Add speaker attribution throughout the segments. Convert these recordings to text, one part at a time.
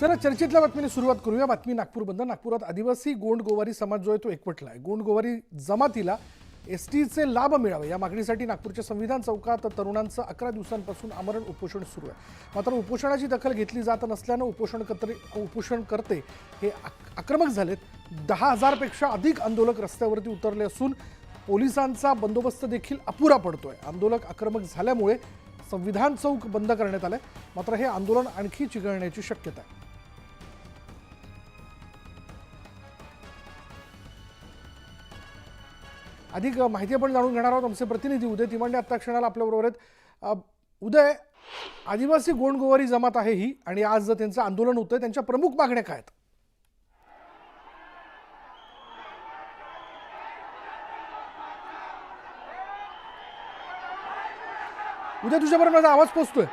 Speaker 1: चला चर्चेतल्या बातमीने सुरुवात करूया। बातमी नागपूर बंद। नागपुरात आदिवासी गोंड गोवारी समाज जो आहे तो एकवटला आहे। गोंड गोवारी जमातीला एसटीचे लाभ मिळावे या मागणीसाठी नागपूरच्या संविधान चौकात तरुणांचं 11 दिवसांपासून आमरण उपोषण सुरू आहे। मात्र उपोषणाची दखल घेतली जात नसल्यानं उपोषणकर्ते हे आक्रमक झालेत। 10,000 पेक्षा अधिक आंदोलक रस्त्यावरती उतरले असून पोलिसांचा बंदोबस्त देखील अपुरा पडतोय। आंदोलक आक्रमक झाल्यामुळे संविधान चौक बंद करण्यात आले। मात्र हे आंदोलन आणखी चिघळण्याची शक्यता आहे। अधिक माहिती आपण जाणून घेणार आहोत। आमचे प्रतिनिधी उदय तिमांडे आता क्षणाला आपल्या बरोबर आहेत। उदय, आदिवासी गोंड गोवारी जमात आहे ही आणि आज त्यांचं आंदोलन होतंय, त्यांच्या प्रमुख मागण्या काय आहेत? उदय, तुझ्याबरोबर माझा आवाज पोहोचतोय?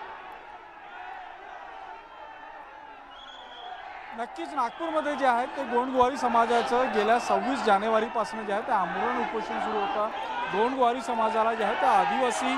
Speaker 2: नक्कीच नागपूरमध्ये जे आहे ते गोंडगोवारी समाजाचं गेल्या 26 जानेवारीपासून जे आहे ते आंदोलन उपोषण सुरू होतं। गोंडगोवारी समाजाला जे आहे ते आदिवासी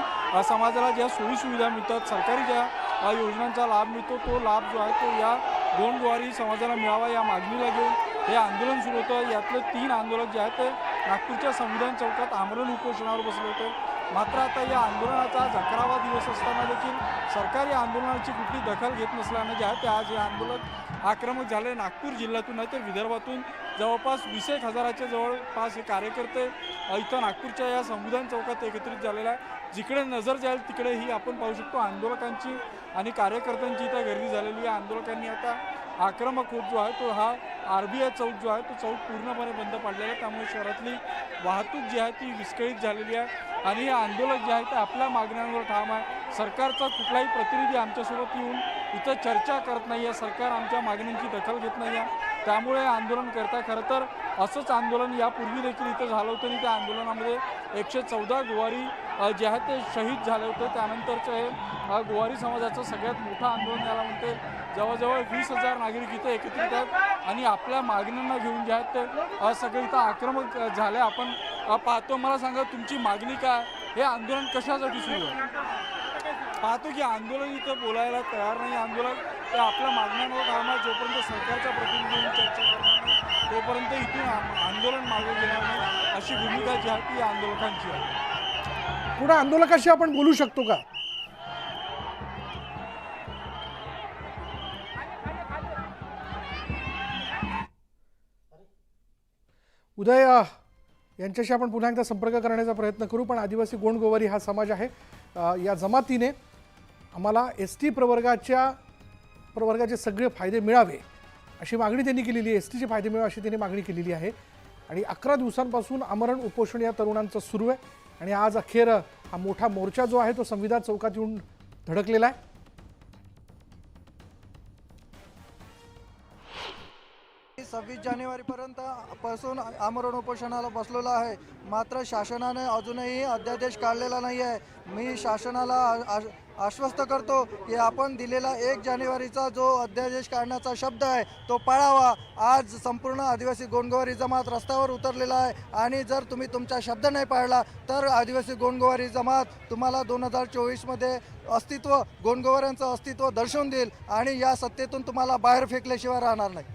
Speaker 2: समाजाला ज्या सोयीसुविधा मिळतात, सरकारी ज्या योजनांचा लाभ मिळतो, तो लाभ जो आहे तो या गोंडगोवारी समाजाला मिळावा या मागणीला घेऊन हे आंदोलन सुरू होतं। यातले 3 आंदोलक जे आहेत ते नागपूरच्या संविधान चौकात आमरण उपोषणावर बसले होते। मात्र आता या आंदोलनाचा आज 11वा दिवस असताना देखील सरकारी आंदोलनाची कुठली दखल घेत नसल्यानं जे आहे ते आज हे आंदोलक आक्रमक झाले। नागपूर जिल्ह्यातून नाही तर विदर्भातून जवळपास 20,000च्या जवळपास हे कार्यकर्ते इथं नागपूरच्या या संविधान चौकात एकत्रित झालेला आहे। जिकडे नजर जाईल तिकडे ही आपण पाहू शकतो आंदोलकांची आणि कार्यकर्त्यांची इथं गर्दी झालेली आहे। आंदोलकांनी आता आक्रमक होत जो आहे तो हा RBI चौक जो आहे तो चौक पूर्णपणे बंद पाडलेला आहे। त्यामुळे शहरातली वाहतूक जी आहे ती विस्कळीत झालेली आहे आणि हे आंदोलक जे आहे ते आपल्या मागण्यांवर ठाम आहे। सरकारचा कुठलाही प्रतिनिधी आमच्यासोबत येऊन इथं चर्चा करत नाही आहे, सरकार आमच्या मागण्यांची दखल घेत नाही आहे। त्यामुळे आंदोलन करता खरं तर असंच आंदोलन यापूर्वी देखील इथं झालं होतं आणि त्या आंदोलनामध्ये 114 गोवारी जे आहेत ते शहीद झाले होते। त्यानंतरचं हे गोवारी समाजाचं सगळ्यात मोठं आंदोलन याला म्हणते। जवळजवळ 20,000 नागरिक इथं एकत्रित आहेत आणि आपल्या मागण्यांना घेऊन जे आहेत ते सगळे इथं आक्रमक झाले आपण पाहतो। मला सांगा तुमची मागणी काय, हे आंदोलन कशासाठी सुरू आहे? पाहतो की आंदोलन इथं बोलायला तयार नाही। आंदोलन ते आपल्या मागण्यांवर ठाम आहे। जोपर्यंत सरकारच्या प्रतिनिधींनी चर्चा करणार नाही तोपर्यंत इथून आंदोलन मागे घेणार नाही अशी भूमिका जी आहे ती आंदोलकांची आहे।
Speaker 1: पुढे आंदोलकाशी आपण बोलू शकतो का? उदय, यांच्याशी आपण पुन्हा एकदा संपर्क करण्याचा प्रयत्न करू, पण आदिवासी गोंड गोवारी हा समाज आहे या जमातीने आम्हाला ST प्रवर्गाचे सगळे फायदे मिळावे अशी मागणी त्यांनी केलेली आहे। STचे फायदे मिळावे अशी त्यांनी मागणी केलेली आहे आणि 11 दिवसांपासून आमरण उपोषण या तरुणांचं सुरू आहे आणि आज अखेर हा मोठा मोर्चा जो आहे तो संविधान चौकात येऊन धडकलेला आहे।
Speaker 3: 26 जानेवारीपर्यंत पासून आमरण उपोषणाला बसलेला आहे। मात्र शासनाने अजूनही अध्यादेश काढलेला नाही आहे। मी शासनाला आश्वस्त करतो की आपण दिलेला 1 जानेवारीचा जो अध्यादेश काढण्याचा शब्द आहे तो पाळावा। आज संपूर्ण आदिवासी गोंडगोवारी जमात रस्त्यावर उतरलेला आहे आणि जर तुम्ही तुमचा शब्द नाही पाळला तर आदिवासी गोंडगोवारी जमात तुम्हाला 2024मध्ये गोंडगोवाऱ्यांचं अस्तित्व दर्शवून देईल आणि या सत्तेतून तुम्हाला बाहेर फेकल्याशिवाय राहणार नाही।